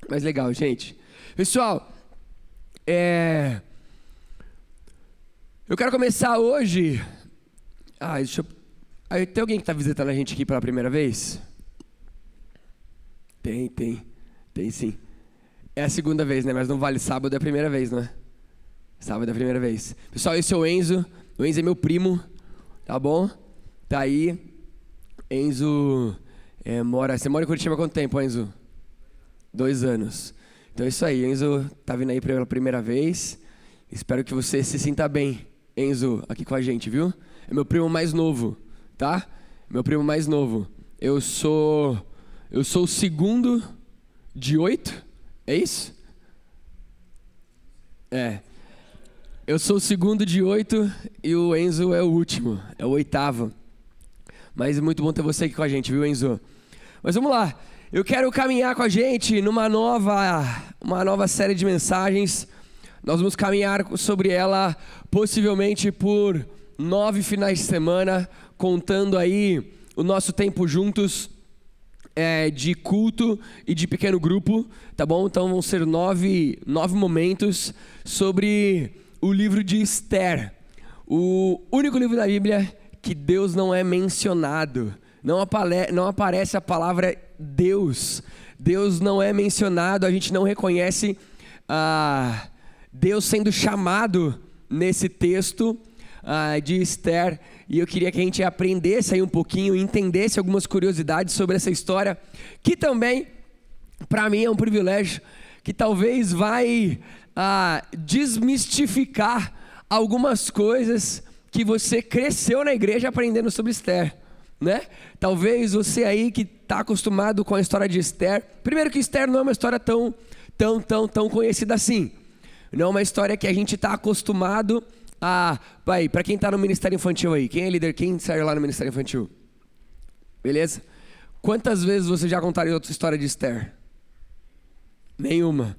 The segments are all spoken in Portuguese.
Mas legal, gente. Pessoal, eu quero começar hoje... Tem alguém que está visitando a gente aqui pela primeira vez? Tem sim. É a segunda vez, né? Mas não vale, sábado é a primeira vez, não é? Sábado é a primeira vez. Pessoal, esse é o Enzo. O Enzo é meu primo, tá bom? Tá aí. Enzo Você mora em Curitiba há quanto tempo, Enzo? 2 anos. Então é isso aí, Enzo tá vindo aí pela primeira vez. Espero que você se sinta bem, Enzo, aqui com a gente, viu? É meu primo mais novo, tá? Meu primo mais novo. Eu sou o segundo de 8, é isso? Eu sou o segundo de 8 e o Enzo é o último, é o 8º. Mas é muito bom ter você aqui com a gente, viu, Enzo? Mas vamos lá, eu quero caminhar com a gente numa nova série de mensagens. Nós vamos caminhar sobre ela possivelmente por 9 finais de semana, contando aí o nosso tempo juntos de culto e de pequeno grupo, tá bom? Então vão ser 9 momentos sobre o livro de Esther, o único livro da Bíblia que Deus não é mencionado, não aparece a palavra Deus. Deus não é mencionado, a gente não reconhece Deus sendo chamado nesse texto de Esther. E eu queria que a gente aprendesse aí um pouquinho, entendesse algumas curiosidades sobre essa história, que também, para mim, é um privilégio, que talvez vai desmistificar algumas coisas que você cresceu na igreja aprendendo sobre Esther, né? Talvez você aí que está acostumado com a história de Esther, primeiro que Esther não é uma história tão conhecida assim, não é uma história que a gente está acostumado para quem está no Ministério Infantil aí, quem é líder, quem saiu lá no Ministério Infantil? Beleza? Quantas vezes você já contaria outra história de Esther? Nenhuma.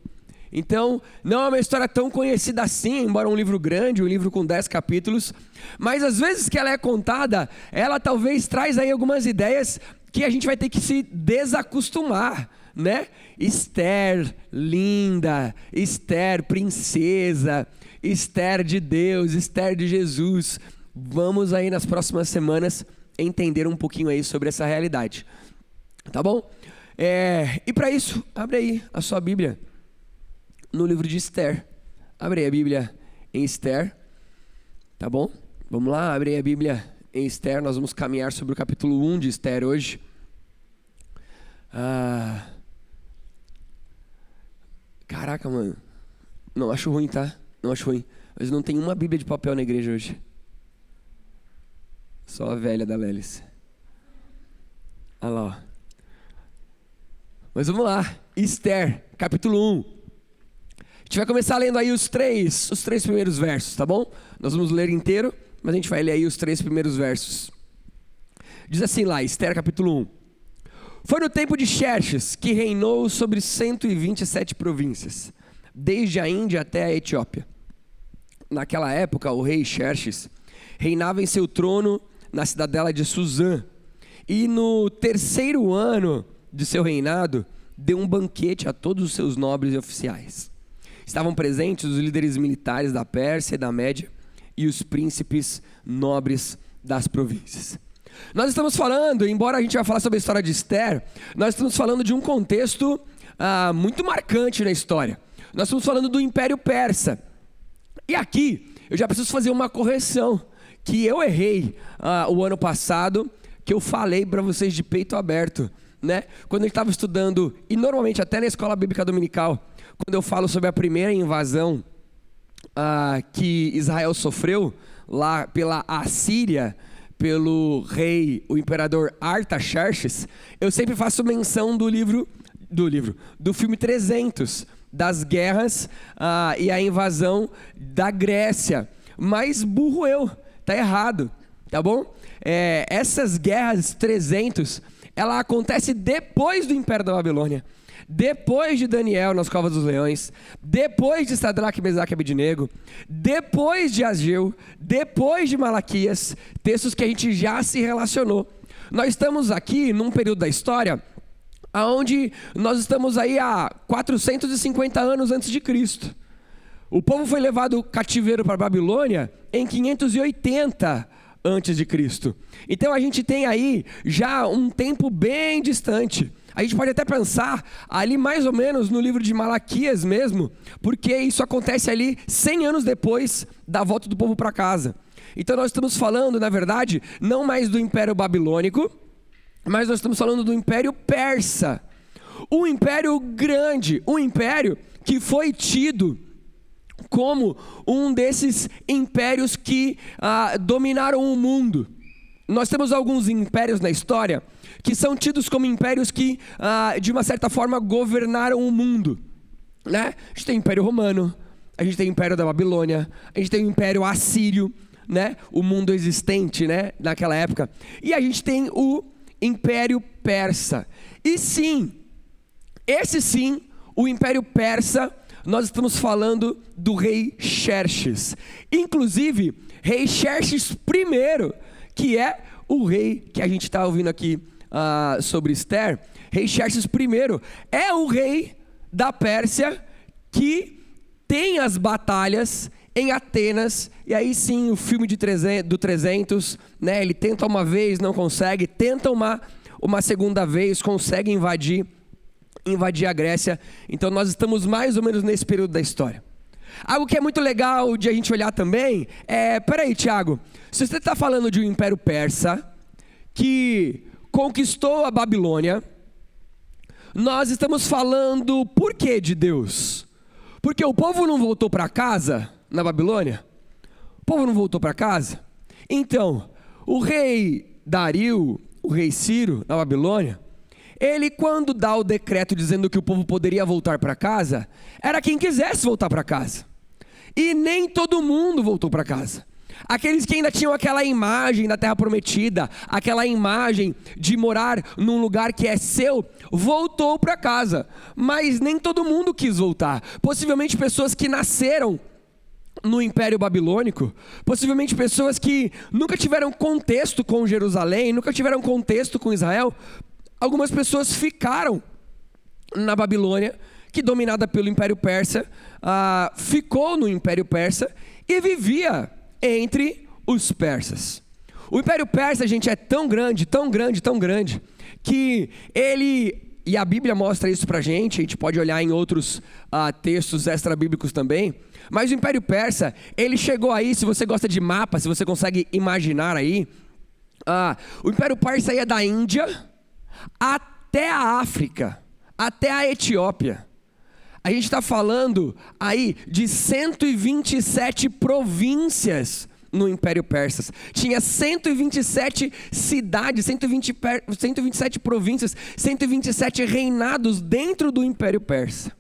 Então, não é uma história tão conhecida assim, embora um livro grande, um livro com 10 capítulos, mas às vezes que ela é contada, ela talvez traz aí algumas ideias que a gente vai ter que se desacostumar, né? Esther, linda, Esther, princesa, Esther de Deus, Esther de Jesus. Vamos aí nas próximas semanas entender um pouquinho aí sobre essa realidade, tá bom? E para isso, abre aí a sua Bíblia no livro de Esther. Abre aí a Bíblia em Esther, tá bom? Vamos lá, abre aí a Bíblia em Esther. Nós vamos caminhar sobre o capítulo 1 de Esther hoje. Caraca, mano, não acho ruim, tá? Não acho ruim, mas não tem uma Bíblia de papel na igreja hoje. Só a velha da Lelis. Olha lá, ó. Mas vamos lá, Esther, capítulo 1. A gente vai começar lendo aí os três primeiros versos, tá bom? Nós vamos ler inteiro, mas a gente vai ler aí os 3 primeiros versos. Diz assim lá, Esther capítulo 1. Foi no tempo de Xerxes, que reinou sobre 127 províncias, desde a Índia até a Etiópia. Naquela época, o rei Xerxes reinava em seu trono na cidadela de Suzã. E no 3º ano de seu reinado, deu um banquete a todos os seus nobres e oficiais. Estavam presentes os líderes militares da Pérsia e da Média e os príncipes nobres das províncias. Nós estamos falando, embora a gente vai falar sobre a história de Esther, nós estamos falando de um contexto muito marcante na história. Nós estamos falando do Império Persa. E aqui, eu já preciso fazer uma correção, que eu errei o ano passado, que eu falei para vocês de peito aberto, né? Quando a gente estava estudando, e normalmente até na escola bíblica dominical, quando eu falo sobre a primeira invasão que Israel sofreu lá pela Assíria, pelo rei, o imperador Artaxerxes, eu sempre faço menção do filme 300, das guerras e a invasão da Grécia. Mas burro eu, tá errado, tá bom? Essas guerras 300, ela acontece depois do Império da Babilônia, depois de Daniel nas covas dos leões, depois de Sadraque, Mesaque e Abednego, depois de Ageu, depois de Malaquias, textos que a gente já se relacionou. Nós estamos aqui num período da história aonde nós estamos aí há 450 anos antes de Cristo. O povo foi levado cativeiro para a Babilônia em 580 antes de Cristo. Então a gente tem aí já um tempo bem distante. A gente pode até pensar ali mais ou menos no livro de Malaquias mesmo, porque isso acontece ali 100 anos depois da volta do povo para casa. Então nós estamos falando, na verdade, não mais do Império Babilônico, mas nós estamos falando do Império Persa. Um império grande, um império que foi tido como um desses impérios que dominaram o mundo. Nós temos alguns impérios na história que são tidos como impérios que, de uma certa forma, governaram o mundo, né? A gente tem o Império Romano, a gente tem o Império da Babilônia, a gente tem o Império Assírio, né? O mundo existente, né? Naquela época. E a gente tem o Império Persa. E sim, esse sim, o Império Persa, nós estamos falando do rei Xerxes. Inclusive, rei Xerxes I, que é o rei que a gente está ouvindo aqui sobre Esther. Rei Xerxes I é o rei da Pérsia que tem as batalhas em Atenas. E aí sim, o filme do 300, né? Ele tenta uma vez, não consegue, tenta uma segunda vez, consegue invadir a Grécia. Então nós estamos mais ou menos nesse período da história. Algo que é muito legal de a gente olhar também é, peraí, Tiago, se você está falando de um Império Persa que conquistou a Babilônia, nós estamos falando por que de Deus? Porque o povo não voltou para casa na Babilônia? O povo não voltou para casa? Então, o rei Dario, o rei Ciro na Babilônia, ele, quando dá o decreto dizendo que o povo poderia voltar para casa, era quem quisesse voltar para casa. E nem todo mundo voltou para casa. Aqueles que ainda tinham aquela imagem da terra prometida, aquela imagem de morar num lugar que é seu, voltou para casa. Mas nem todo mundo quis voltar. Possivelmente pessoas que nasceram no Império Babilônico, possivelmente pessoas que nunca tiveram contexto com Jerusalém, nunca tiveram contexto com Israel. Algumas pessoas ficaram na Babilônia, que dominada pelo Império Persa, ficou no Império Persa e vivia entre os persas. O Império Persa, gente, é tão grande, tão grande, tão grande, que ele, e a Bíblia mostra isso pra gente, a gente pode olhar em outros textos extra-bíblicos também, mas o Império Persa, ele chegou aí, se você gosta de mapa, se você consegue imaginar aí, o Império Persa ia da Índia até a África, até a Etiópia. A gente está falando aí de 127 províncias no Império Persa. Tinha 127 cidades, 127 províncias, 127 reinados dentro do Império Persa.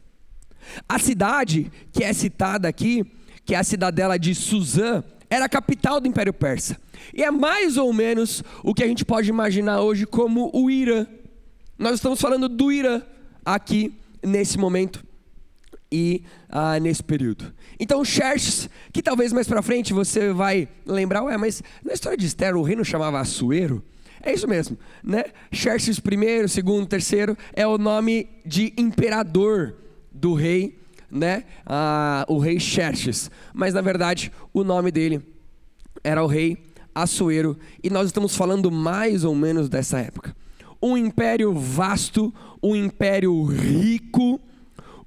A cidade que é citada aqui, que é a cidadela de Suzã, era a capital do Império Persa. E é mais ou menos o que a gente pode imaginar hoje como o Irã. Nós estamos falando do Irã aqui, nesse momento e nesse período. Então Xerxes, que talvez mais pra frente você vai lembrar, mas na história de Esther o rei não chamava Assuero? É isso mesmo, né? Xerxes I, segundo, terceiro, é o nome de imperador do rei, né? O rei Xerxes. Mas na verdade o nome dele era o rei Assuero. E nós estamos falando mais ou menos dessa época. Um império vasto, um império rico,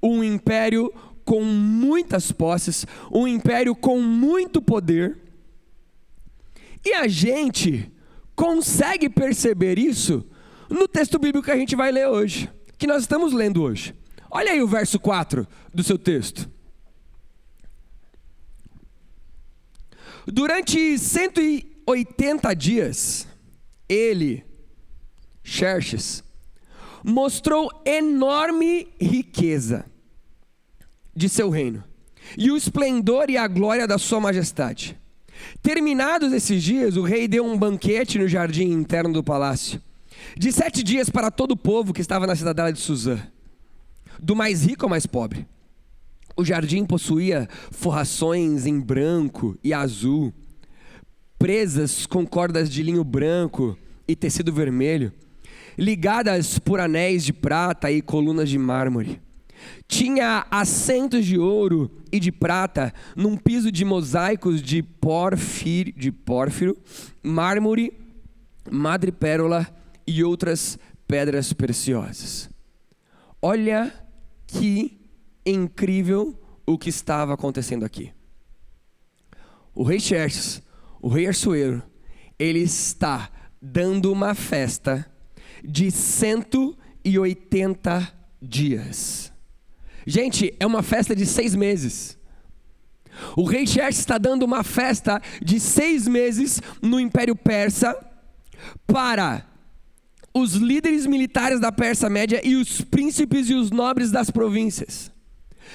um império com muitas posses, um império com muito poder. E a gente consegue perceber isso no texto bíblico que a gente vai ler hoje, que nós estamos lendo hoje. Olha aí o verso 4 do seu texto. Durante 180 dias, ele, Xerxes, mostrou enorme riqueza de seu reino e o esplendor e a glória da sua majestade. Terminados esses dias, o rei deu um banquete no jardim interno do palácio, de 7 dias para todo o povo que estava na cidadela de Suzã, do mais rico ao mais pobre. O jardim possuía forrações em branco e azul, presas com cordas de linho branco e tecido vermelho. ligadas por anéis de prata e colunas de mármore. Tinha assentos de ouro e de prata num piso de mosaicos de pórfiro, mármore, madrepérola e outras pedras preciosas. Olha que incrível o que estava acontecendo aqui. O rei Xerxes, o rei Assuero, ele está dando uma festa de 180 dias. Gente, é uma festa de 6 meses. O rei Xerxes está dando uma festa de 6 meses no Império Persa para os líderes militares da Pérsia Média e os príncipes e os nobres das províncias.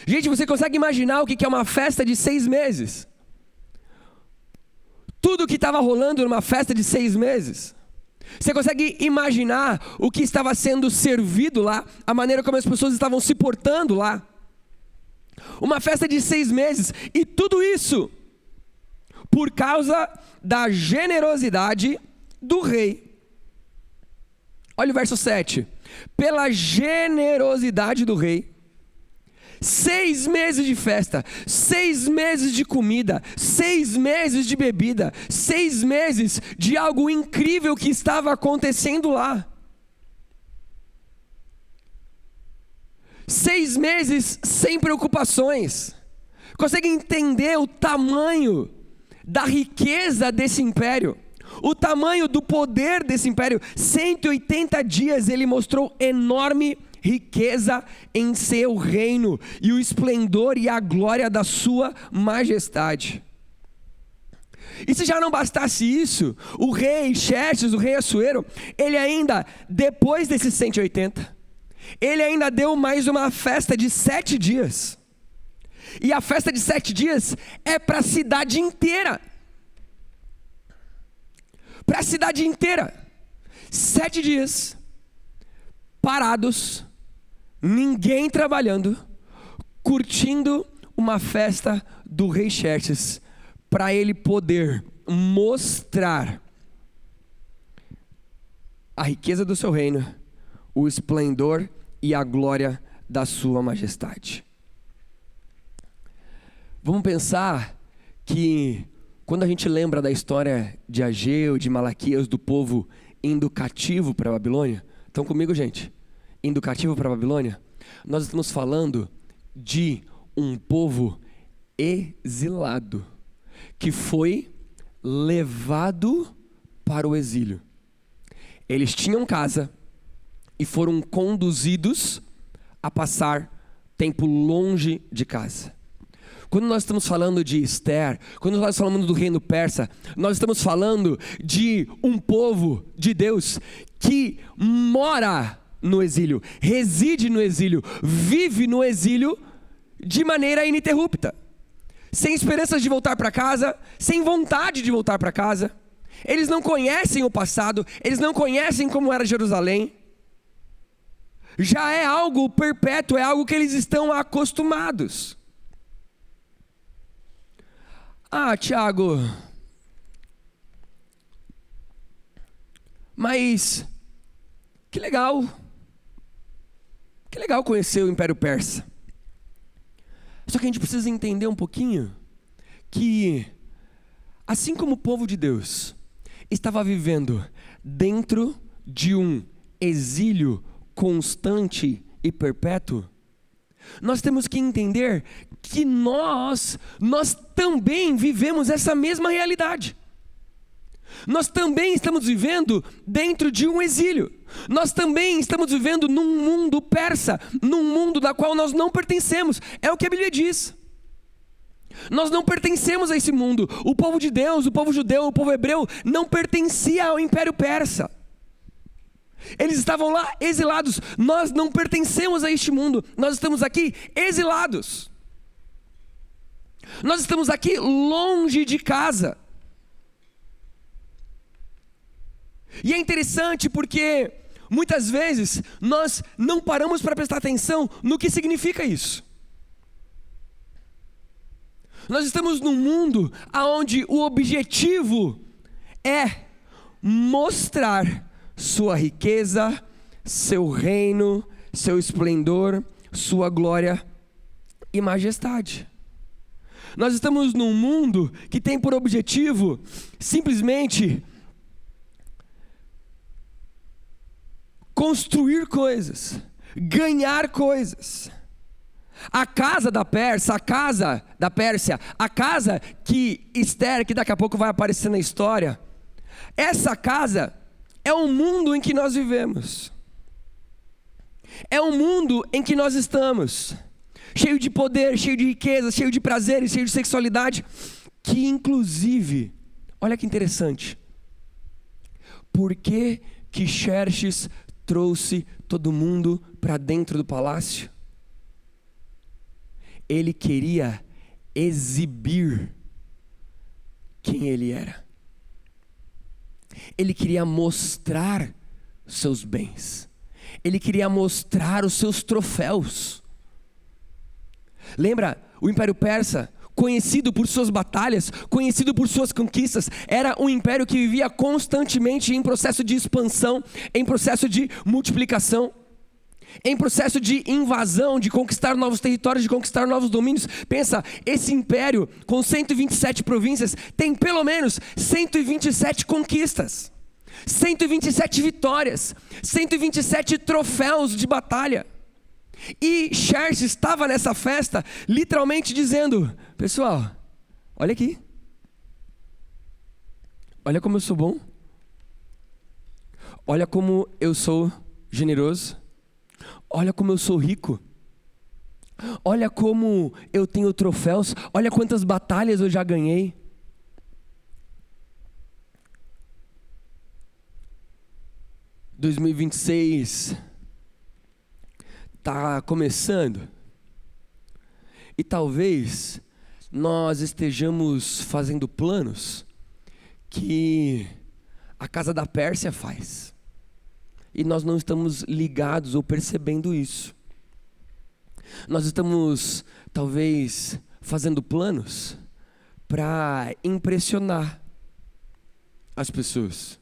Gente, você consegue imaginar o que é uma festa de 6 meses? Tudo que estava rolando numa festa de 6 meses. Você consegue imaginar o que estava sendo servido lá, a maneira como as pessoas estavam se portando lá? Uma festa de 6 meses, e tudo isso por causa da generosidade do rei. Olha o verso 7. Pela generosidade do rei, 6 meses de festa, 6 meses de comida, 6 meses de bebida, 6 meses de algo incrível que estava acontecendo lá. 6 meses sem preocupações. Consegue entender o tamanho da riqueza desse império? O tamanho do poder desse império? 180 dias ele mostrou enorme riqueza em seu reino e o esplendor e a glória da sua majestade. E se já não bastasse isso, o rei Xerxes, o rei Assuero, ele ainda, depois desses 180, ele ainda deu mais uma festa de 7 dias. E a festa de 7 dias é para a cidade inteira. Para a cidade inteira. 7 dias parados, ninguém trabalhando, curtindo uma festa do rei Xerxes, para ele poder mostrar a riqueza do seu reino, o esplendor e a glória da sua majestade. Vamos pensar que quando a gente lembra da história de Ageu, de Malaquias, do povo indo cativo para a Babilônia, estão comigo, gente? Indo cativo para a Babilônia, nós estamos falando de um povo exilado, que foi levado para o exílio. Eles tinham casa e foram conduzidos a passar tempo longe de casa. Quando nós estamos falando de Esther, quando nós estamos falando do reino persa, nós estamos falando de um povo de Deus que mora no exílio, reside no exílio, vive no exílio de maneira ininterrupta, sem esperanças de voltar para casa, sem vontade de voltar para casa. Eles não conhecem o passado, eles não conhecem como era Jerusalém. Já é algo perpétuo, é algo que eles estão acostumados. Ah, Tiago, mas que legal conhecer o Império Persa. Só que a gente precisa entender um pouquinho que, assim como o povo de Deus estava vivendo dentro de um exílio constante e perpétuo, nós temos que entender que nós também vivemos essa mesma realidade. Nós também estamos vivendo dentro de um exílio. Nós também estamos vivendo num mundo persa, num mundo da qual nós não pertencemos. É o que a Bíblia diz. Nós não pertencemos a esse mundo. O povo de Deus, o povo judeu, o povo hebreu não pertencia ao Império Persa. Eles estavam lá exilados. Nós não pertencemos a este mundo. Nós estamos aqui exilados. Nós estamos aqui longe de casa. E é interessante porque muitas vezes nós não paramos para prestar atenção no que significa isso. Nós estamos num mundo onde o objetivo é mostrar sua riqueza, seu reino, seu esplendor, sua glória e majestade. Nós estamos num mundo que tem por objetivo simplesmente construir coisas, ganhar coisas. A casa da Pérsia, a casa que Esther, que daqui a pouco vai aparecer na história, essa casa é o mundo em que nós vivemos. É o mundo em que nós estamos, cheio de poder, cheio de riqueza, cheio de prazeres, cheio de sexualidade, que inclusive, olha que interessante, por que Xerxes trouxe todo mundo para dentro do palácio? Ele queria exibir quem ele era. Ele queria mostrar seus bens. Ele queria mostrar os seus troféus. Lembra, o Império Persa, conhecido por suas batalhas, conhecido por suas conquistas, era um império que vivia constantemente em processo de expansão, em processo de multiplicação, em processo de invasão, de conquistar novos territórios, de conquistar novos domínios. Pensa, esse império com 127 províncias tem pelo menos 127 conquistas, 127 vitórias, 127 troféus de batalha. E Xerxes estava nessa festa literalmente dizendo: pessoal, olha aqui, olha como eu sou bom, olha como eu sou generoso, olha como eu sou rico, olha como eu tenho troféus, olha quantas batalhas eu já ganhei. Em 2026 está começando, e talvez nós estejamos fazendo planos que a casa da Pérsia faz, e nós não estamos ligados ou percebendo isso. Nós estamos talvez fazendo planos para impressionar as pessoas.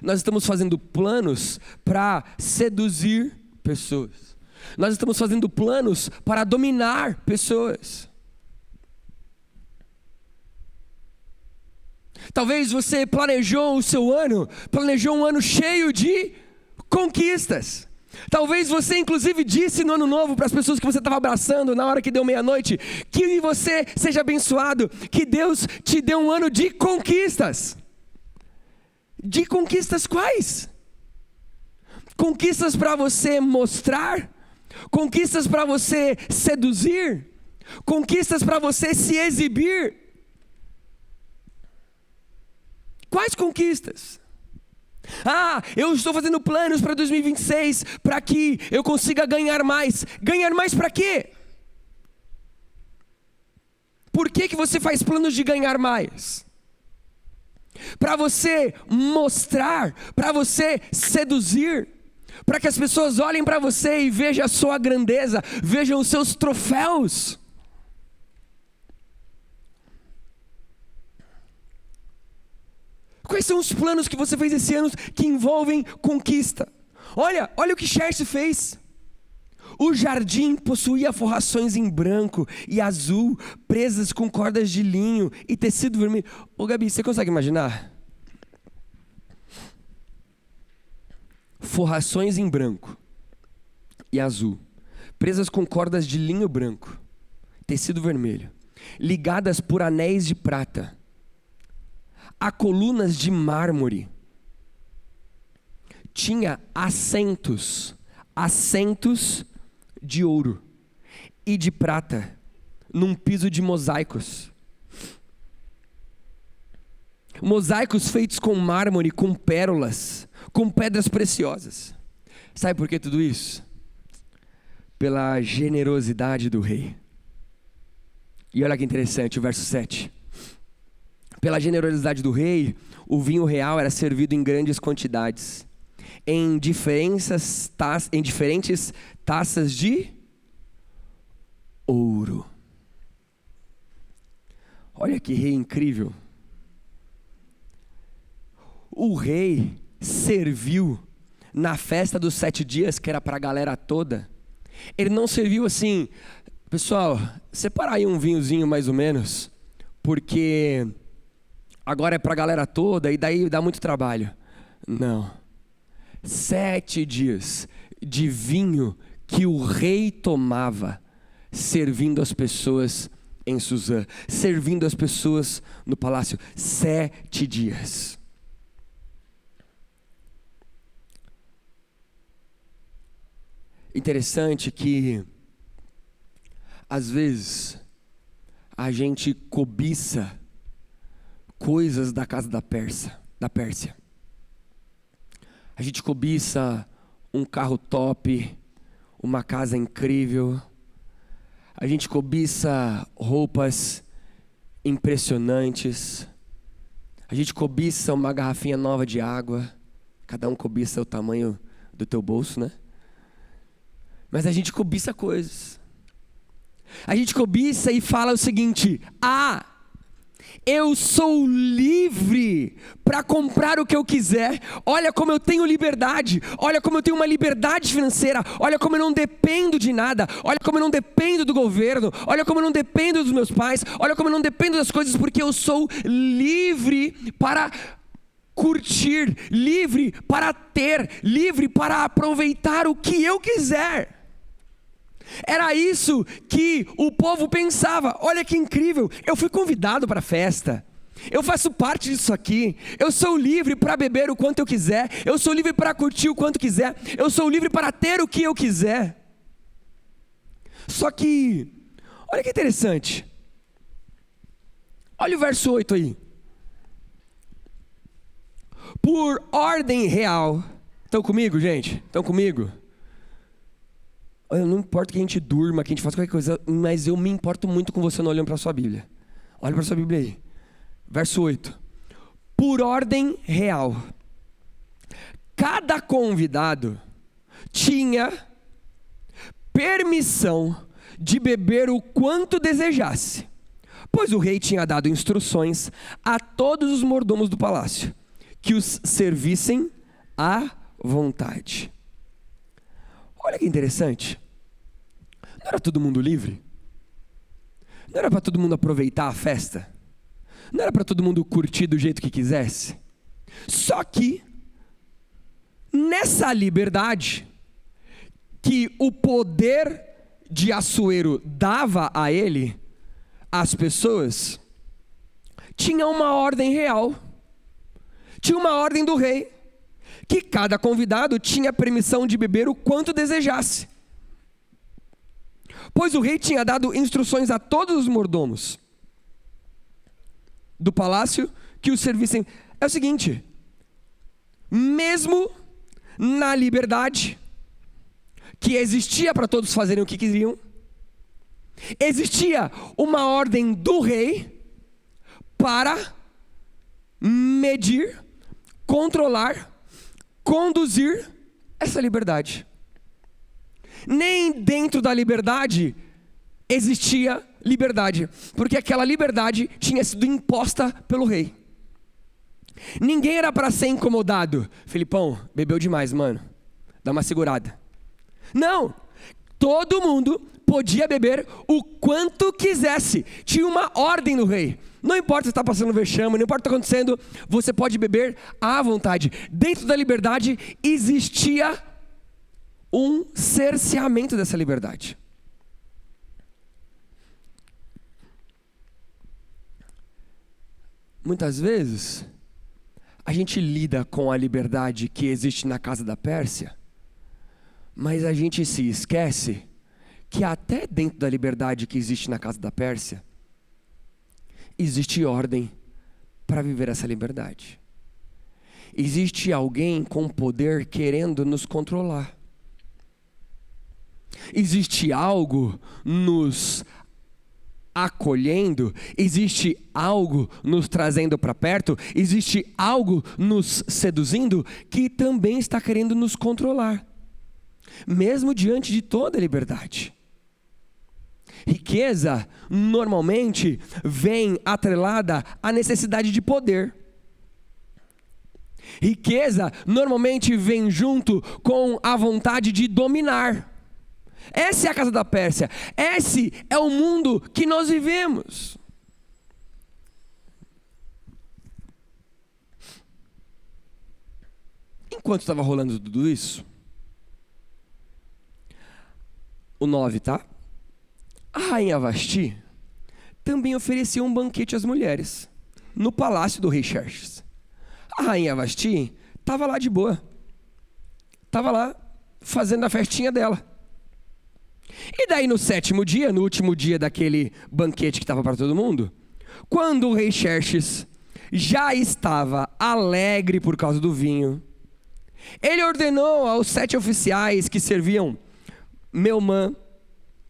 Nós estamos fazendo planos para seduzir pessoas. Nós estamos fazendo planos para dominar pessoas. Talvez você planejou o seu ano, planejou um ano cheio de conquistas. Talvez você inclusive disse no ano novo para as pessoas que você estava abraçando na hora que deu meia-noite, que você seja abençoado, que Deus te deu um ano de conquistas. De conquistas quais? Conquistas para você mostrar, conquistas para você seduzir, conquistas para você se exibir. Quais conquistas? Ah, eu estou fazendo planos para 2026 para que eu consiga ganhar mais. Ganhar mais para quê? Por que você faz planos de ganhar mais? Para você mostrar, para você seduzir, para que as pessoas olhem para você e vejam a sua grandeza, vejam os seus troféus. Quais são os planos que você fez esse ano que envolvem conquista? Olha o que Xerxes fez. O jardim possuía forrações em branco e azul, presas com cordas de linho e tecido vermelho. Ô Gabi, você consegue imaginar? Forrações em branco e azul, presas com cordas de linho branco, tecido vermelho, ligadas por anéis de prata, a colunas de mármore. Tinha assentos de ouro e de prata, num piso de mosaicos. Mosaicos feitos com mármore, com pérolas, com pedras preciosas. Sabe por que tudo isso? Pela generosidade do rei. E olha que interessante o verso 7. Pela generosidade do rei, o vinho real era servido em grandes quantidades, em diferentes taças de ouro. Olha que rei incrível. O rei serviu na festa dos 7 dias, que era para a galera toda, ele não serviu assim, pessoal, separa aí um vinhozinho mais ou menos, porque agora é para a galera toda e daí dá muito trabalho. Não. 7 dias de vinho que o rei tomava, servindo as pessoas em Suzã, servindo as pessoas no palácio. 7 dias. Interessante que às vezes a gente cobiça coisas da casa da Pérsia. A gente cobiça um carro top, uma casa incrível. A gente cobiça roupas impressionantes. A gente cobiça uma garrafinha nova de água. Cada um cobiça o tamanho do teu bolso, né? Mas a gente cobiça coisas. A gente cobiça e fala o seguinte: eu sou livre para comprar o que eu quiser. Olha como eu tenho liberdade. Olha como eu tenho uma liberdade financeira. Olha como eu não dependo de nada. Olha como eu não dependo do governo. Olha como eu não dependo dos meus pais. Olha como eu não dependo das coisas, porque eu sou livre para curtir, livre para ter, livre para aproveitar o que eu quiser. Era isso que o povo pensava. Olha que incrível, eu fui convidado para a festa, eu faço parte disso aqui, eu sou livre para beber o quanto eu quiser, eu sou livre para curtir o quanto quiser, eu sou livre para ter o que eu quiser. Só que, olha que interessante, olha o verso 8 aí. Por ordem real, estão comigo, gente? Estão comigo? Não importa que a gente durma, que a gente faça qualquer coisa, mas eu me importo muito com você não olhando para a sua Bíblia. Olha para a sua Bíblia aí. Verso 8. Por ordem real, cada convidado tinha permissão de beber o quanto desejasse, pois o rei tinha dado instruções a todos os mordomos do palácio, que os servissem à vontade. Olha que interessante. Não era todo mundo livre? Não era para todo mundo aproveitar a festa? Não era para todo mundo curtir do jeito que quisesse? Só que, nessa liberdade que o poder de Assuero dava a ele, às pessoas, tinha uma ordem real. Tinha uma ordem do rei, que cada convidado tinha permissão de beber o quanto desejasse, pois o rei tinha dado instruções a todos os mordomos do palácio que os servissem. É o seguinte, mesmo na liberdade que existia para todos fazerem o que queriam, existia uma ordem do rei para medir, controlar, conduzir essa liberdade. Nem dentro da liberdade existia liberdade, porque aquela liberdade tinha sido imposta pelo rei. Ninguém era para ser incomodado. Filipão, bebeu demais, mano, dá uma segurada. Não, todo mundo podia beber o quanto quisesse. Tinha uma ordem do rei. Não importa se está passando vexame, não importa o que está acontecendo, você pode beber à vontade. Dentro da liberdade existia um cerceamento dessa liberdade. Muitas vezes a gente lida com a liberdade que existe na casa da Pérsia, mas a gente se esquece que até dentro da liberdade que existe na casa da Pérsia, existe ordem para viver essa liberdade. Existe alguém com poder querendo nos controlar. Existe algo nos acolhendo, existe algo nos trazendo para perto, existe algo nos seduzindo que também está querendo nos controlar, mesmo diante de toda a liberdade. Riqueza normalmente vem atrelada à necessidade de poder. Riqueza normalmente vem junto com a vontade de dominar. Essa é a casa da Pérsia. Esse é o mundo que nós vivemos. Enquanto estava rolando tudo isso, o 9, tá? A rainha Vasti também oferecia um banquete às mulheres no palácio do rei Xerxes. A rainha Vasti estava lá de boa. Estava lá fazendo a festinha dela. E daí no 7º dia, no último dia daquele banquete que estava para todo mundo, quando o rei Xerxes já estava alegre por causa do vinho, ele ordenou aos 7 oficiais que serviam Meumã,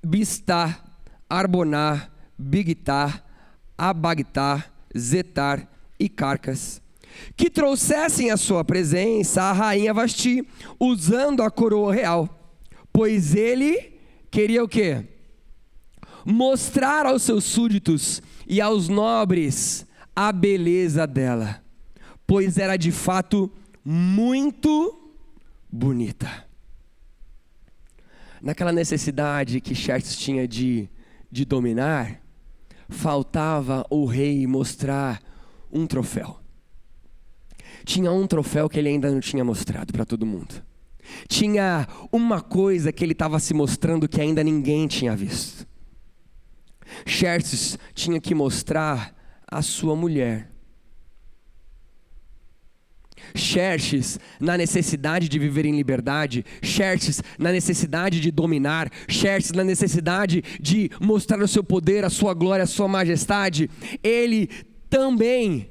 Biztá, Arboná, Bigtá, Abagtá, Zetar e Carcas, que trouxessem à sua presença a rainha Vasti, usando a coroa real, pois ele queria o quê? Mostrar aos seus súditos e aos nobres a beleza dela, pois era de fato muito bonita. Naquela necessidade que Xerxes tinha de dominar, faltava o rei mostrar um troféu. Tinha um troféu que ele ainda não tinha mostrado para todo mundo. Tinha uma coisa que ele estava se mostrando que ainda ninguém tinha visto. Xerxes tinha que mostrar a sua mulher. Xerxes na necessidade de viver em liberdade, Xerxes na necessidade de dominar, Xerxes na necessidade de mostrar o seu poder, a sua glória, a sua majestade, ele também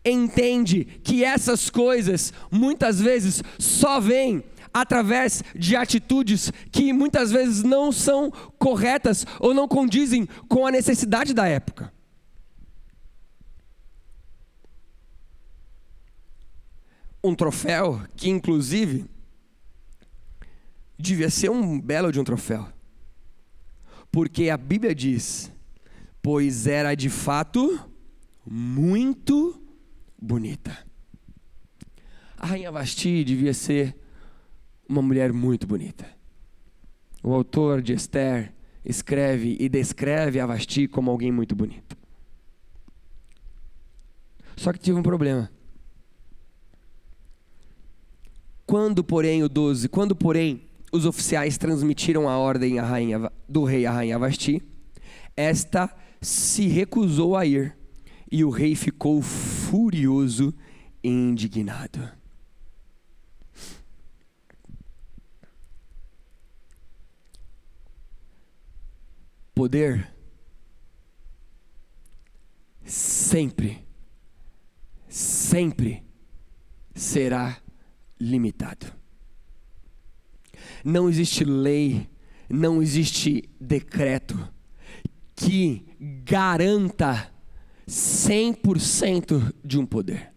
entende que essas coisas muitas vezes só vêm através de atitudes que muitas vezes não são corretas ou não condizem com a necessidade da época. Um troféu que inclusive devia ser um belo de um troféu, porque a Bíblia diz, pois era de fato muito bonita. A rainha Vasti devia ser uma mulher muito bonita. O autor de Esther escreve e descreve a Vasti como alguém muito bonito. Só que tive um problema. Quando, porém, os oficiais transmitiram a ordem do rei à rainha Vasti, esta se recusou a ir, e o rei ficou furioso e indignado. Poder sempre será limitado. Não existe lei, não existe decreto que garanta 100% de um poder.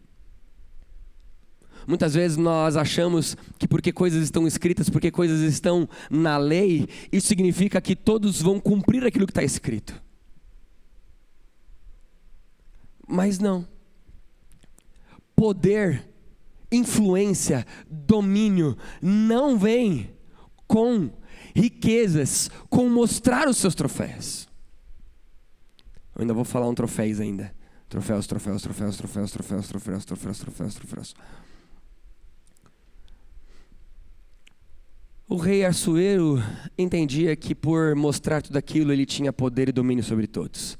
Muitas vezes nós achamos que porque coisas estão escritas, porque coisas estão na lei, isso significa que todos vão cumprir aquilo que está escrito. Mas não. Poder, influência, domínio não vem com riquezas, com mostrar os seus troféus. Eu ainda vou falar troféus ainda. Troféus. O rei Assuero entendia que por mostrar tudo aquilo ele tinha poder e domínio sobre todos.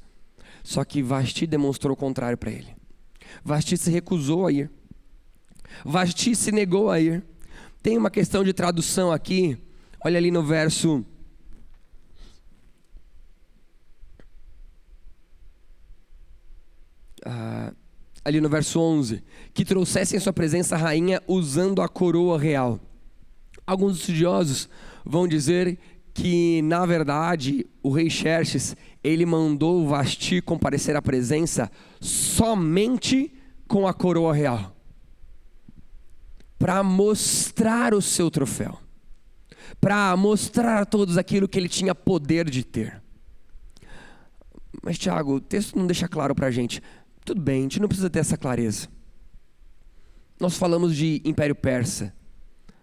Só que Vasti demonstrou o contrário para ele. Vasti se recusou a ir. Vasti se negou a ir. Tem uma questão de tradução aqui. Olha ali no verso... ali no verso 11. Que trouxessem em sua presença a rainha usando a coroa real. Alguns estudiosos vão dizer que, na verdade, o rei Xerxes, ele mandou Vasti comparecer à presença somente com a coroa real, para mostrar o seu troféu, para mostrar a todos aquilo que ele tinha poder de ter. Mas Tiago, o texto não deixa claro para a gente. Tudo bem, a gente não precisa ter essa clareza. nós falamos de Império Persa,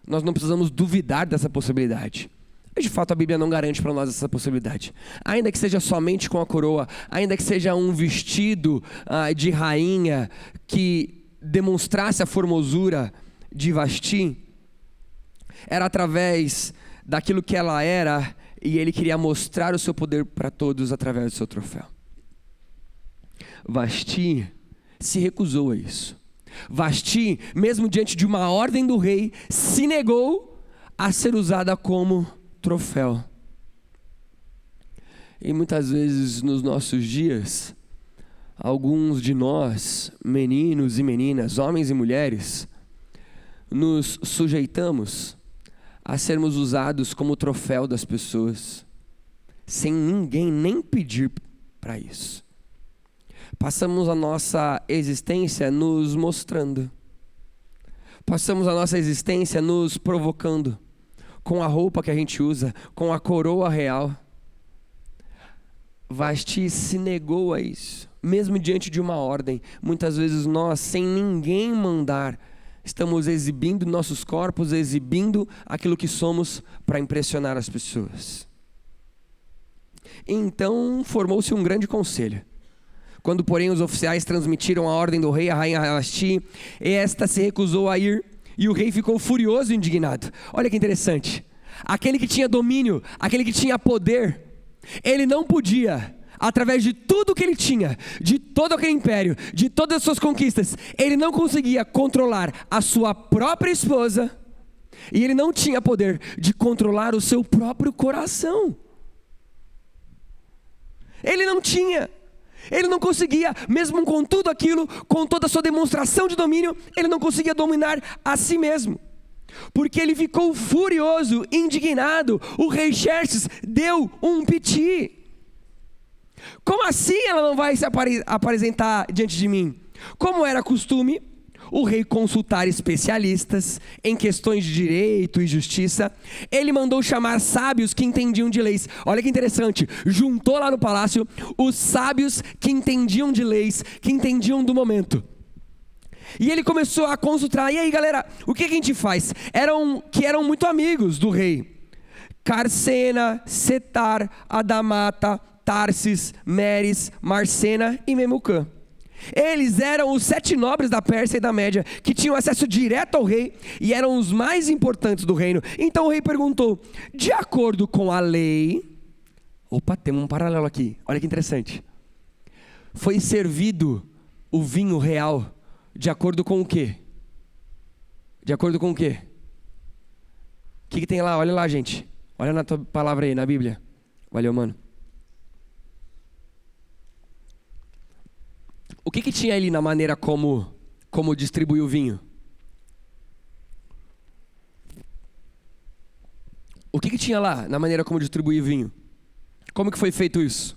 nós não precisamos duvidar dessa possibilidade. Mas de fato a Bíblia não garante para nós essa possibilidade. Ainda que seja somente com a coroa, ainda que seja um vestido de rainha que demonstrasse a formosura de Vasti, era através daquilo que ela era, e ele queria mostrar o seu poder para todos através do seu troféu. Vasti se recusou a isso. Vasti, mesmo diante de uma ordem do rei, se negou a ser usada como troféu. E muitas vezes nos nossos dias, alguns de nós, meninos e meninas, homens e mulheres, nos sujeitamos a sermos usados como troféu das pessoas, sem ninguém nem pedir para isso. Passamos a nossa existência nos mostrando. Passamos a nossa existência nos provocando, com a roupa que a gente usa, com a coroa real. Vasti se negou a isso, mesmo diante de uma ordem. Muitas vezes nós, sem ninguém mandar, estamos exibindo nossos corpos, exibindo aquilo que somos para impressionar as pessoas. Então formou-se um grande conselho. Quando, porém, os oficiais transmitiram a ordem do rei à rainha Vasti, esta se recusou a ir, e o rei ficou furioso e indignado. Olha que interessante. Aquele que tinha domínio, aquele que tinha poder, ele não podia, através de tudo que ele tinha, de todo aquele império, de todas as suas conquistas, ele não conseguia controlar a sua própria esposa, e ele não tinha poder de controlar o seu próprio coração. Ele não tinha. Ele não conseguia, mesmo com tudo aquilo, com toda a sua demonstração de domínio, ele não conseguia dominar a si mesmo. Porque ele ficou furioso, indignado. O rei Xerxes deu um piti. Como assim ela não vai se apresentar diante de mim? Como era costume, o rei consultar especialistas em questões de direito e justiça. Ele mandou chamar sábios que entendiam de leis. Olha que interessante, juntou lá no palácio os sábios que entendiam de leis, que entendiam do momento. E ele começou a consultar. E aí, galera, o que a gente faz? Eram muito amigos do rei: Carsena, Setar, Adamata, Tarsis, Meres, Marcena e Memucã. Eles eram os 7 nobres da Pérsia e da Média, que tinham acesso direto ao rei e eram os mais importantes do reino. Então o rei perguntou: de acordo com a lei... Opa, temos um paralelo aqui, olha que interessante. Foi servido o vinho real de acordo com o quê? De acordo com o quê? O que tem lá? Olha lá, gente. Olha na tua palavra aí, na Bíblia. Valeu, mano. O que tinha ali na maneira como distribuir o vinho? O que tinha lá na maneira como distribuir o vinho? Como que foi feito isso?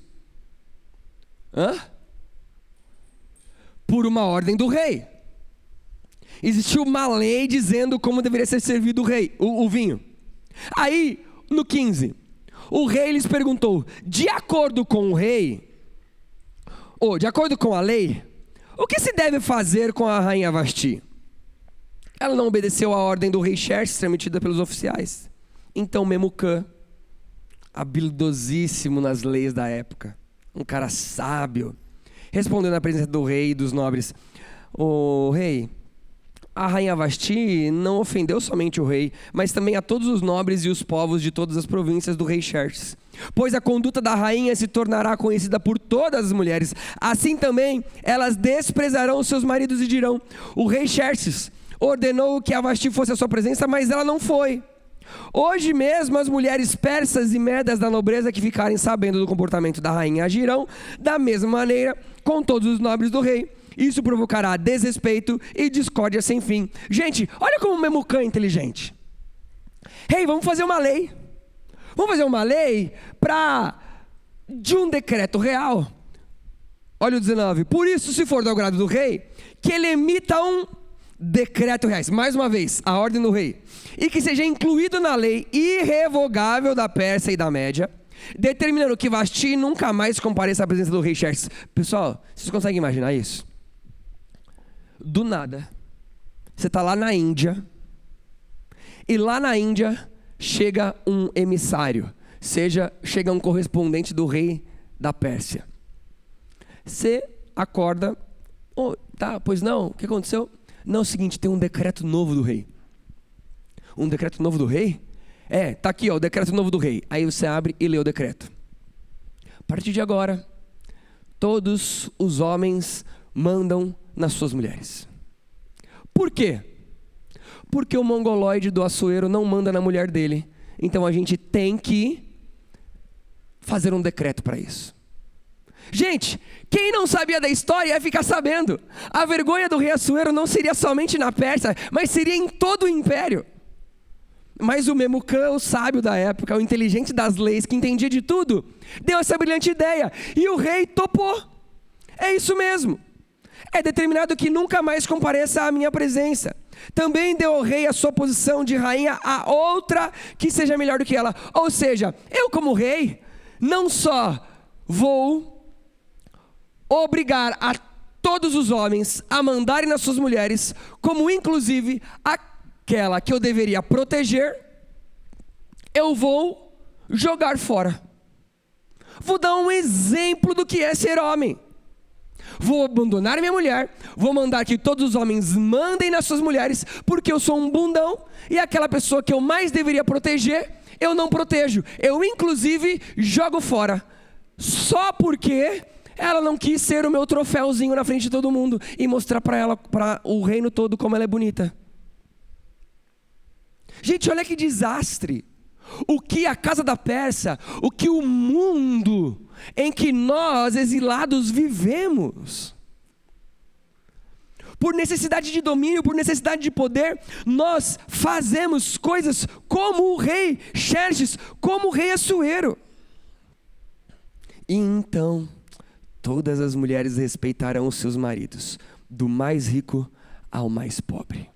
Por uma ordem do rei. Existiu uma lei dizendo como deveria ser servido o vinho. Aí, no 15, o rei lhes perguntou: de acordo com o rei, ou de acordo com a lei, o que se deve fazer com a rainha Vasti? Ela não obedeceu à ordem do rei Xerxes transmitida pelos oficiais. Então Memucã, habilidosíssimo nas leis da época, um cara sábio, respondeu na presença do rei e dos nobres: o rei, a rainha Vasti não ofendeu somente o rei, mas também a todos os nobres e os povos de todas as províncias do rei Xerxes. Pois a conduta da rainha se tornará conhecida por todas as mulheres. Assim também elas desprezarão seus maridos e dirão: o rei Xerxes ordenou que a Vasti fosse à sua presença, mas ela não foi. Hoje mesmo as mulheres persas e medas da nobreza que ficarem sabendo do comportamento da rainha agirão da mesma maneira com todos os nobres do rei. Isso provocará desrespeito e discórdia sem fim. Gente, olha como o Memucã é inteligente. Rei, vamos fazer uma lei. Vamos fazer uma lei de um decreto real. Olha o 19. Por isso, se for do agrado do rei, que ele emita um decreto real. Mais uma vez, a ordem do rei. E que seja incluído na lei irrevogável da Pérsia e da Média, determinando que Vasti nunca mais compareça à presença do rei Xerxes. Pessoal, vocês conseguem imaginar isso? Do nada, você está lá na Índia, e lá na Índia chega um emissário, chega um correspondente do rei da Pérsia. Você acorda, tá, pois não, o que aconteceu? Não, é o seguinte, tem um decreto novo do rei. Um decreto novo do rei? Tá aqui, o decreto novo do rei. Aí você abre e lê o decreto. A partir de agora, todos os homens mandam nas suas mulheres. Por quê? Porque o mongoloide do Assuero não manda na mulher dele. Então a gente tem que fazer um decreto para isso. Gente, quem não sabia da história ia ficar sabendo. A vergonha do rei Assuero não seria somente na Pérsia, mas seria em todo o império. Mas o Memucã, o sábio da época, o inteligente das leis, que entendia de tudo, deu essa brilhante ideia. E o rei topou. É isso mesmo. É determinado que nunca mais compareça à minha presença. Também deu ao rei a sua posição de rainha a outra que seja melhor do que ela. Ou seja, eu como rei, não só vou obrigar a todos os homens a mandarem nas suas mulheres, como inclusive aquela que eu deveria proteger, eu vou jogar fora. Vou dar um exemplo do que é ser homem. Vou abandonar minha mulher, vou mandar que todos os homens mandem nas suas mulheres, porque eu sou um bundão, e aquela pessoa que eu mais deveria proteger, eu não protejo. Eu inclusive jogo fora, só porque ela não quis ser o meu troféuzinho na frente de todo mundo, e mostrar para ela, para o reino todo, como ela é bonita. Gente, olha que desastre. O que a casa da Pérsia, o que o mundo em que nós exilados vivemos. Por necessidade de domínio, por necessidade de poder, nós fazemos coisas como o rei Xerxes, como o rei Assuero. E então, todas as mulheres respeitarão os seus maridos, do mais rico ao mais pobre.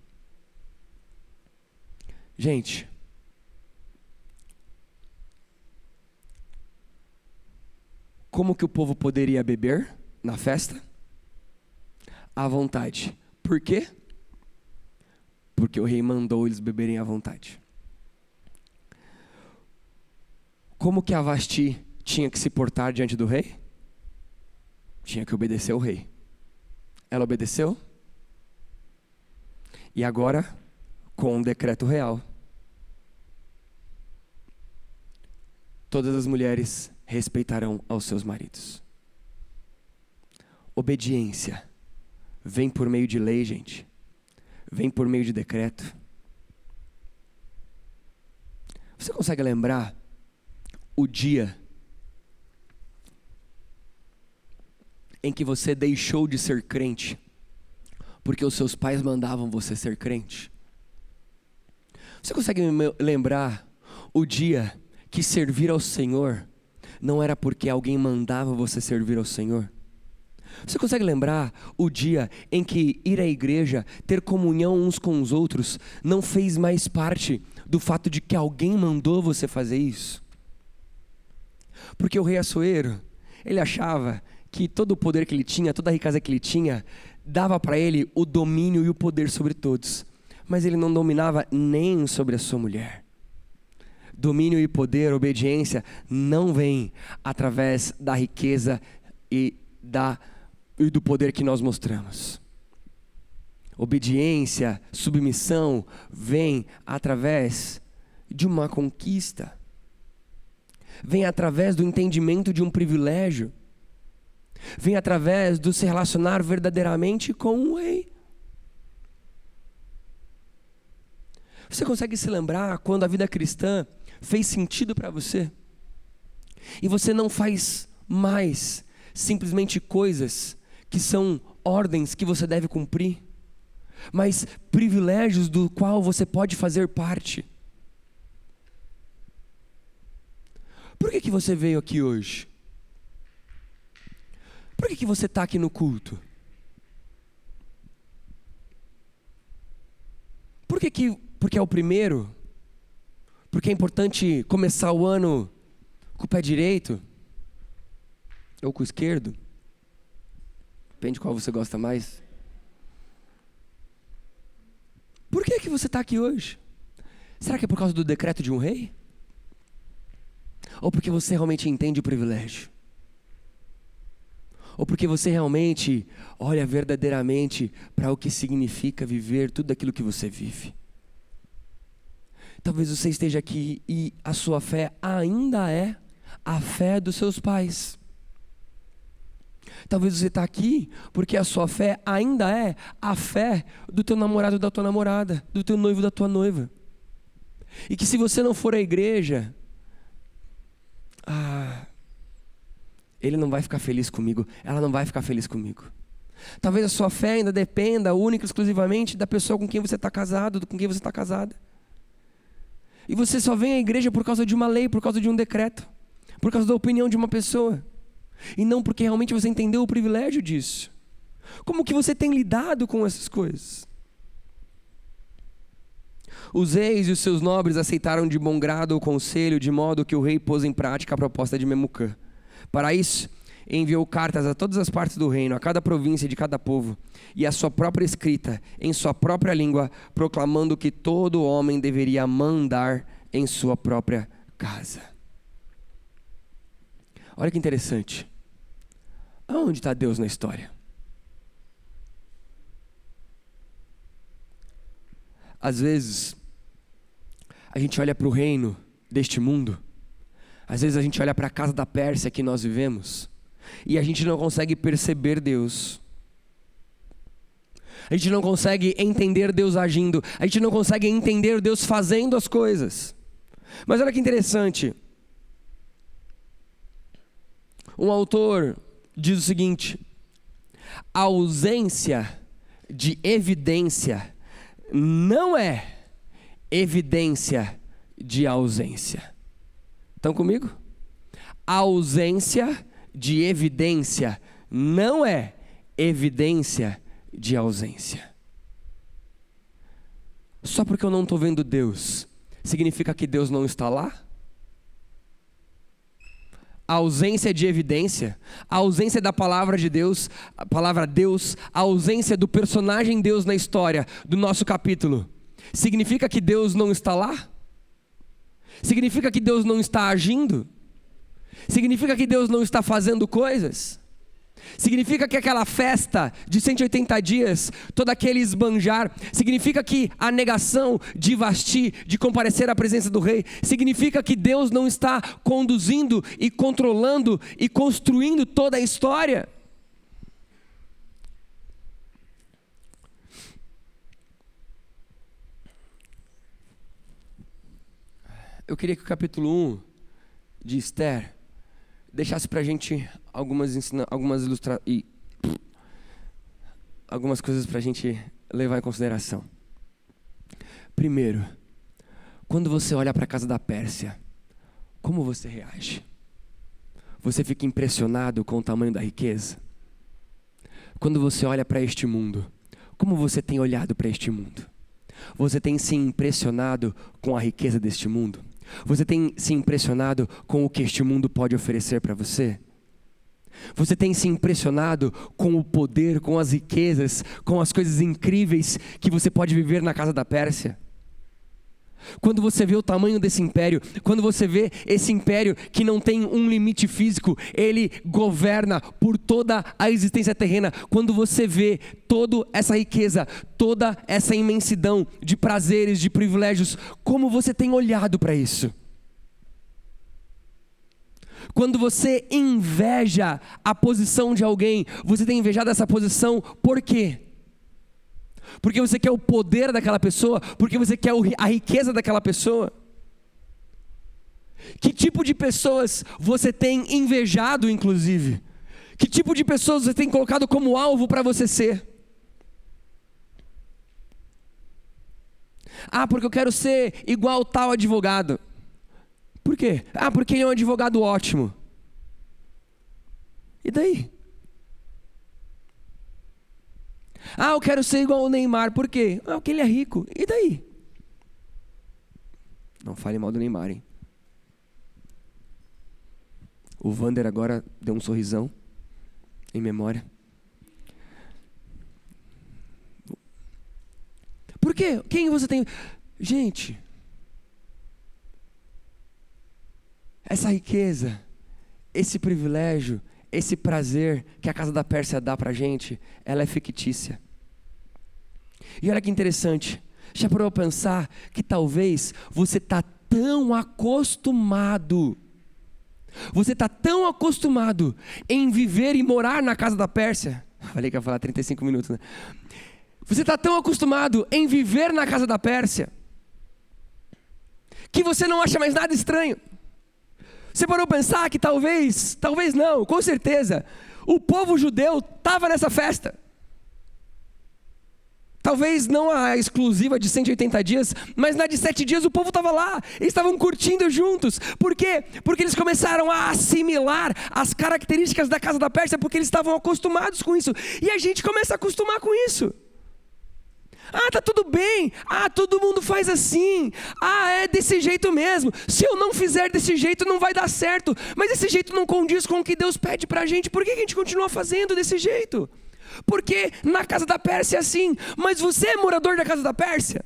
Gente, como que o povo poderia beber na festa? À vontade. Por quê? Porque o rei mandou eles beberem à vontade. Como que a Vasti tinha que se portar diante do rei? Tinha que obedecer ao rei. Ela obedeceu? E agora, com um decreto real, todas as mulheres respeitarão aos seus maridos. Obediência vem por meio de lei, gente. Vem por meio de decreto. Você consegue lembrar o dia em que você deixou de ser crente porque os seus pais mandavam você ser crente? Você consegue lembrar o dia que servir ao Senhor não era porque alguém mandava você servir ao Senhor? Você consegue lembrar o dia em que ir à igreja, ter comunhão uns com os outros, não fez mais parte do fato de que alguém mandou você fazer isso? Porque o rei Assuero, ele achava que todo o poder que ele tinha, toda a riqueza que ele tinha, dava para ele o domínio e o poder sobre todos. Mas ele não dominava nem sobre a sua mulher. Domínio e poder, obediência, não vem através da riqueza e do poder que nós mostramos. Obediência, submissão, vem através de uma conquista. Vem através do entendimento de um privilégio. Vem através do se relacionar verdadeiramente com um rei. Você consegue se lembrar quando a vida cristã fez sentido para você? E você não faz mais simplesmente coisas que são ordens que você deve cumprir, mas privilégios do qual você pode fazer parte. Por que você veio aqui hoje? Por que você está aqui no culto? Porque é o primeiro? Porque é importante começar o ano com o pé direito? Ou com o esquerdo? Depende de qual você gosta mais. que você está aqui hoje? Será que é por causa do decreto de um rei? Ou porque você realmente entende o privilégio? Ou porque você realmente olha verdadeiramente para o que significa viver tudo aquilo que você vive? Talvez você esteja aqui e a sua fé ainda é a fé dos seus pais. Talvez você está aqui porque a sua fé ainda é a fé do teu namorado, da tua namorada, do teu noivo, da tua noiva. E que se você não for à igreja, ele não vai ficar feliz comigo, ela não vai ficar feliz comigo. Talvez a sua fé ainda dependa única e exclusivamente da pessoa com quem você está casado, com quem você está casada. E você só vem à igreja por causa de uma lei, por causa de um decreto, por causa da opinião de uma pessoa. E não porque realmente você entendeu o privilégio disso. Como que você tem lidado com essas coisas? Os reis e os seus nobres aceitaram de bom grado o conselho, de modo que o rei pôs em prática a proposta de Memucã. Para isso, enviou cartas a todas as partes do reino, a cada província de cada povo, e a sua própria escrita, em sua própria língua, proclamando que todo homem deveria mandar em sua própria casa. Olha que interessante. Aonde está Deus na história? Às vezes, a gente olha para o reino deste mundo, às vezes a gente olha para a casa da Pérsia que nós vivemos, e a gente não consegue perceber Deus. A gente não consegue entender Deus agindo, a gente não consegue entender Deus fazendo as coisas. Mas olha que interessante. Um autor diz o seguinte: a ausência de evidência não é evidência de ausência. Estão comigo? A ausência de evidência não é evidência de ausência. Só porque eu não estou vendo Deus, significa que Deus não está lá? A ausência de evidência, a ausência da palavra de Deus, a palavra Deus, a ausência do personagem Deus na história do nosso capítulo, significa que Deus não está lá? Significa que Deus não está agindo? Significa que Deus não está fazendo coisas? Significa que aquela festa de 180 dias, todo aquele esbanjar, significa que a negação de Vasti, de comparecer à presença do rei, significa que Deus não está conduzindo e controlando e construindo toda a história? Eu queria que o capítulo 1 de Esther deixasse para a gente algumas coisas para a gente levar em consideração. Primeiro, quando você olha para a casa da Pérsia, como você reage? Você fica impressionado com o tamanho da riqueza? Quando você olha para este mundo, como você tem olhado para este mundo? Você tem se impressionado com a riqueza deste mundo? Você tem se impressionado com o que este mundo pode oferecer para você? Você tem se impressionado com o poder, com as riquezas, com as coisas incríveis que você pode viver na casa da Pérsia? Quando você vê o tamanho desse império, quando você vê esse império que não tem um limite físico, ele governa por toda a existência terrena. Quando você vê toda essa riqueza, toda essa imensidão de prazeres, de privilégios, como você tem olhado para isso? Quando você inveja a posição de alguém, você tem invejado essa posição por quê? Porque você quer o poder daquela pessoa? Porque você quer a riqueza daquela pessoa? Que tipo de pessoas você tem invejado, inclusive? Que tipo de pessoas você tem colocado como alvo para você ser? Porque eu quero ser igual tal advogado. Por quê? Porque ele é um advogado ótimo. E daí? Eu quero ser igual ao Neymar. Por quê? Porque ele é rico. E daí? Não fale mal do Neymar, hein? O Vander agora deu um sorrisão em memória. Por quê? Quem você tem? Gente, essa riqueza, esse privilégio, esse prazer que a casa da Pérsia dá pra gente, ela é fictícia. E olha que interessante, já parou a pensar que talvez você está tão acostumado em viver e morar na casa da Pérsia. Falei que ia falar 35 minutos, né? Você está tão acostumado em viver na casa da Pérsia que você não acha mais nada estranho. Você parou a pensar que talvez não, com certeza, o povo judeu estava nessa festa. Talvez não a exclusiva de 180 dias, mas na de 7 dias o povo estava lá. Eles estavam curtindo juntos. Por quê? Porque eles começaram a assimilar as características da casa da Pérsia, porque eles estavam acostumados com isso. E a gente começa a acostumar com isso. Ah, tá tudo bem. Ah, todo mundo faz assim. Ah, é desse jeito mesmo. Se eu não fizer desse jeito, não vai dar certo. Mas esse jeito não condiz com o que Deus pede pra gente. Por que a gente continua fazendo desse jeito? Porque na casa da Pérsia é assim. Mas você é morador da casa da Pérsia?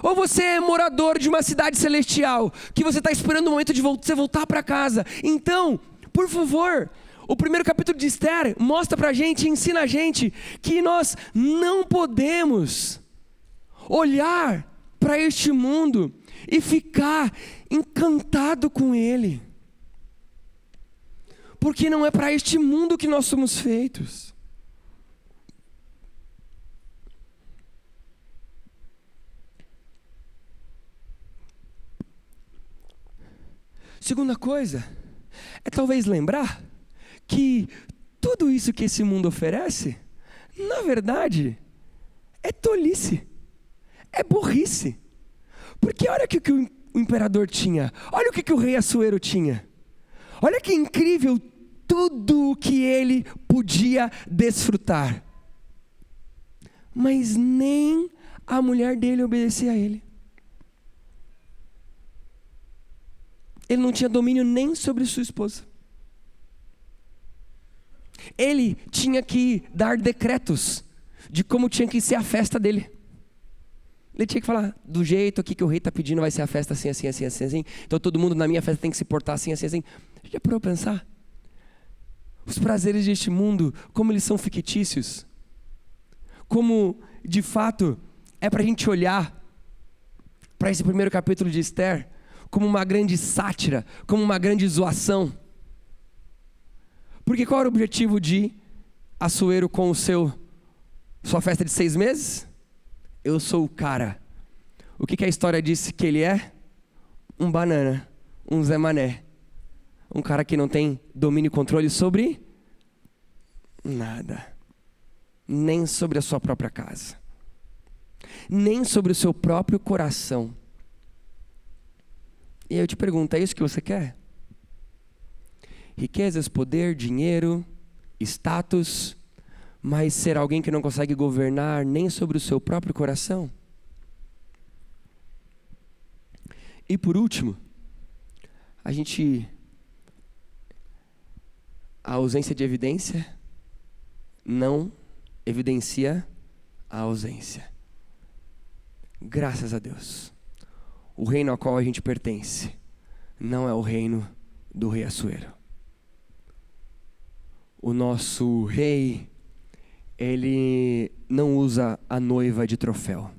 Ou você é morador de uma cidade celestial, que você está esperando o momento de você voltar para casa? Então, por favor, o primeiro capítulo de Esther mostra para a gente, ensina a gente que nós não podemos olhar para este mundo e ficar encantado com ele. Porque não é para este mundo que nós somos feitos. Segunda coisa, é talvez lembrar que tudo isso que esse mundo oferece, na verdade, é tolice, é burrice. Porque olha o que o imperador tinha, olha o que o rei Assuero tinha. Olha que incrível tudo o que ele podia desfrutar. Mas nem a mulher dele obedecia a ele. Ele não tinha domínio nem sobre sua esposa. Ele tinha que dar decretos de como tinha que ser a festa dele. Ele tinha que falar, do jeito aqui que o rei está pedindo vai ser a festa assim, assim, assim, assim, assim. Então todo mundo na minha festa tem que se portar assim, assim, assim. Já parou a pensar? Os prazeres deste mundo, como eles são fictícios. Como, de fato, é para a gente olhar para esse primeiro capítulo de Esther como uma grande sátira, como uma grande zoação. Porque qual era o objetivo de Assuero com sua festa de 6 meses? Eu sou o cara. O que a história disse que ele é? Um banana, um Zé Mané. Um cara que não tem domínio e controle sobre nada. Nem sobre a sua própria casa. Nem sobre o seu próprio coração. E eu te pergunto, é isso que você quer? Riquezas, poder, dinheiro, status, mas ser alguém que não consegue governar nem sobre o seu próprio coração? E por último, a ausência de evidência não evidencia a ausência. Graças a Deus. O reino ao qual a gente pertence não é o reino do rei Assuero. O nosso rei, ele não usa a noiva de troféu.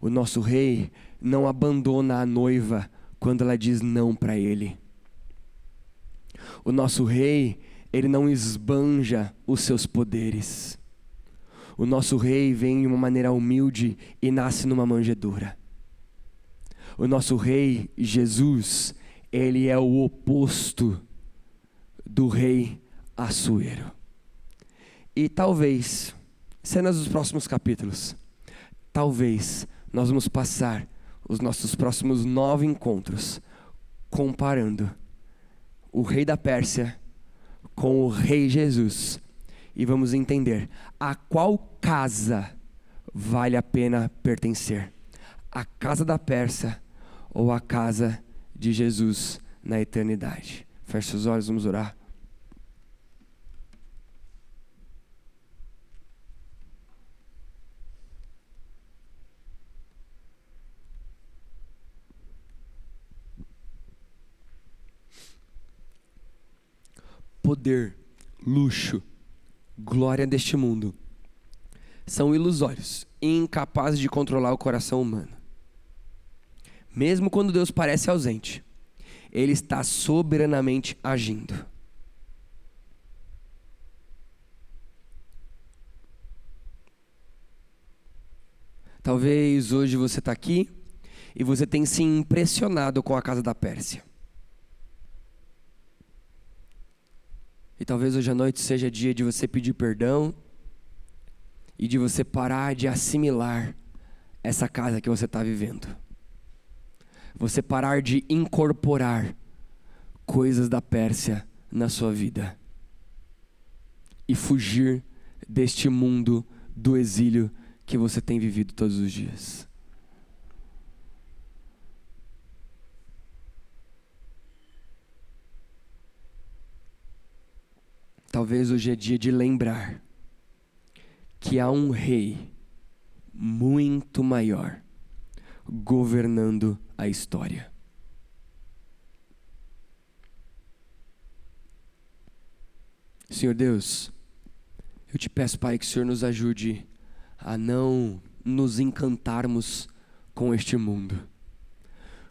O nosso rei não abandona a noiva quando ela diz não para ele. O nosso rei, ele não esbanja os seus poderes. O nosso rei vem de uma maneira humilde e nasce numa manjedoura. O nosso rei, Jesus, ele é o oposto do rei Assuero. E talvez, cenas dos próximos capítulos, talvez nós vamos passar os nossos próximos 9 encontros comparando o rei da Pérsia com o rei Jesus. E vamos entender a qual casa vale a pena pertencer. A casa da Pérsia ou a casa de Jesus na eternidade. Feche os olhos, vamos orar. poder, luxo, glória deste mundo são ilusórios e incapazes de controlar o coração humano. Mesmo quando Deus parece ausente, Ele está soberanamente agindo. Talvez hoje você está aqui e você tem se impressionado com a casa da Pérsia. E talvez hoje à noite seja dia de você pedir perdão e de você parar de assimilar essa casa que você está vivendo. Você parar de incorporar coisas da Pérsia na sua vida e fugir deste mundo do exílio que você tem vivido todos os dias. Talvez hoje é dia de lembrar que há um rei muito maior governando a história. Senhor Deus, eu te peço, Pai, que o Senhor nos ajude a não nos encantarmos com este mundo.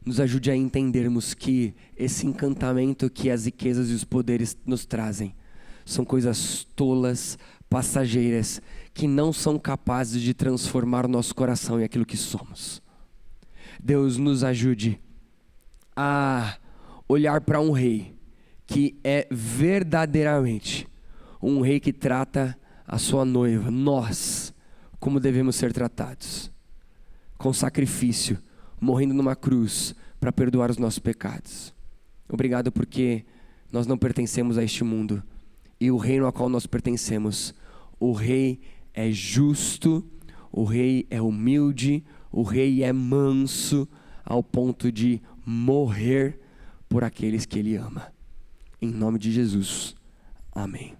Nos ajude a entendermos que esse encantamento que as riquezas e os poderes nos trazem são coisas tolas, passageiras, que não são capazes de transformar o nosso coração em aquilo que somos. Deus, nos ajude a olhar para um rei que é verdadeiramente um rei que trata a sua noiva, nós, como devemos ser tratados, com sacrifício, morrendo numa cruz para perdoar os nossos pecados. Obrigado porque nós não pertencemos a este mundo, e o reino ao qual nós pertencemos, o rei é justo, o rei é humilde, o rei é manso, ao ponto de morrer por aqueles que ele ama. Em nome de Jesus, amém.